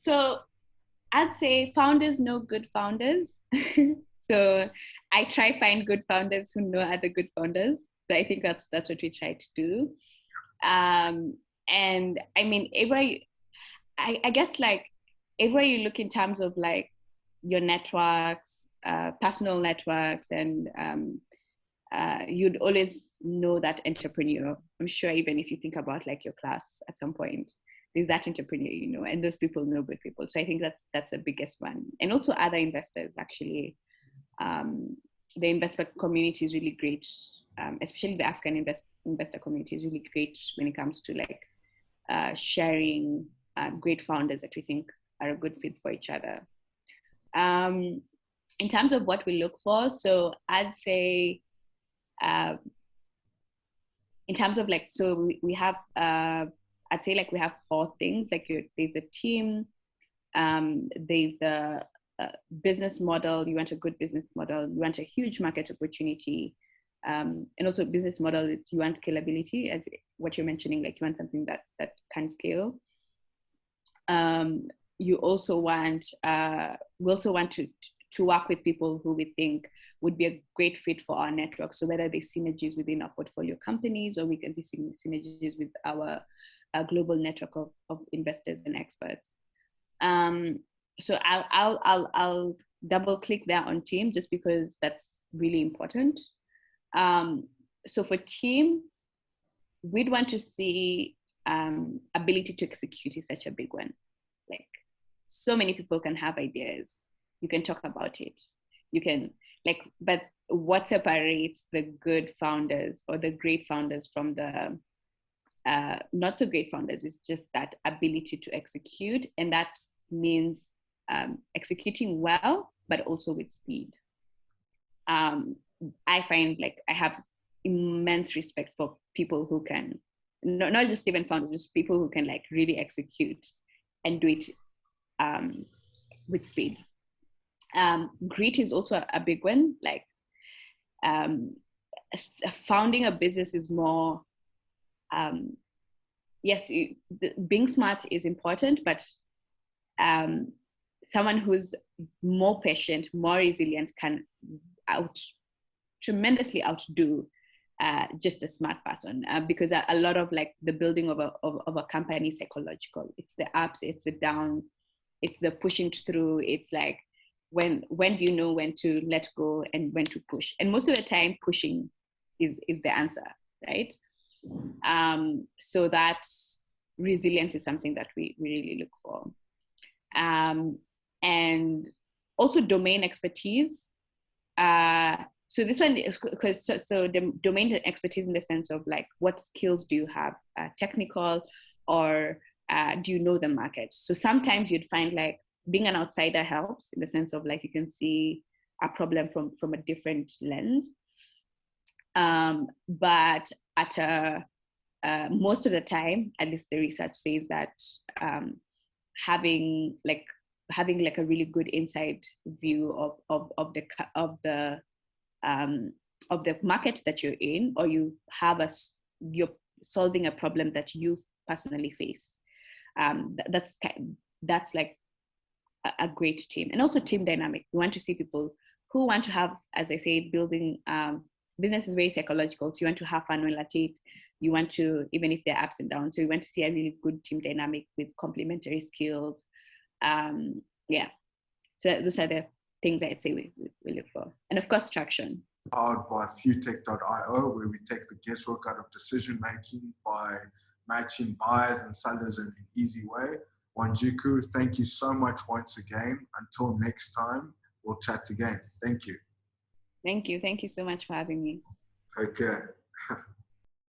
So I'd say founders know good founders. So I try find good founders who know other good founders. So I think that's what we try to do. And I mean, I guess like everywhere you look in terms of like your networks, personal networks, and you'd always know that entrepreneur. I'm sure even if you think about like your class at some point, there's that entrepreneur, you know, and those people know good people. So I think that's the biggest one. And also other investors actually. The investment community is really great, especially the African investor community is really great when it comes to like sharing great founders that we think are a good fit for each other. In terms of what we look for, so I'd say in terms of like, so we have, I'd say like we have 4 things. Like there's a team, there's the business model. You want a good business model. You want a huge market opportunity, and also business model. You want scalability, as what you're mentioning. Like you want something that can scale. You also want. We also want to work with people who we think would be a great fit for our network. So whether there's synergies within our portfolio companies, or we can see synergies with our global network of investors and experts. So I'll double click there on team, just because that's really important. So for team, we'd want to see ability to execute is such a big one. Like so many people can have ideas. You can talk about it. You can like, but what separates the good founders or the great founders from the not so great founders is just that ability to execute. And that means executing well, but also with speed. I find like I have immense respect for people who can, not just even founders, just people who can like really execute and do it with speed. Grit is also a big one. Like founding a business is more, yes, being smart is important, but someone who's more patient, more resilient can tremendously outdo just a smart person, because a lot of like the building of a company is psychological. It's the ups, it's the downs, it's the pushing through. It's like when do you know when to let go and when to push? And most of the time, pushing is the answer, right? So that resilience is something that we really look for. And also domain expertise. So this one is because so the domain expertise in the sense of like what skills do you have, technical, or do you know the market? So sometimes you'd find like being an outsider helps in the sense of like you can see a problem from a different lens. But at most of the time, at least the research says that having like a really good inside view of the market that you're in, or you're solving a problem that you personally face. That's like a great team. And also team dynamic. We want to see people who want to have, as I say, building business is very psychological. So you want to have fun when at it. You want to, even if there are ups and downs, so you want to see a really good team dynamic with complementary skills. Yeah, so those are the things I'd say we look for. And of course, traction. Powered by Futech.io, where we take the guesswork out of decision making by matching buyers and sellers in an easy way. Wanjiku, thank you so much once again. Until next time, we'll chat again. Thank you. Thank you. Thank you so much for having me. Take care.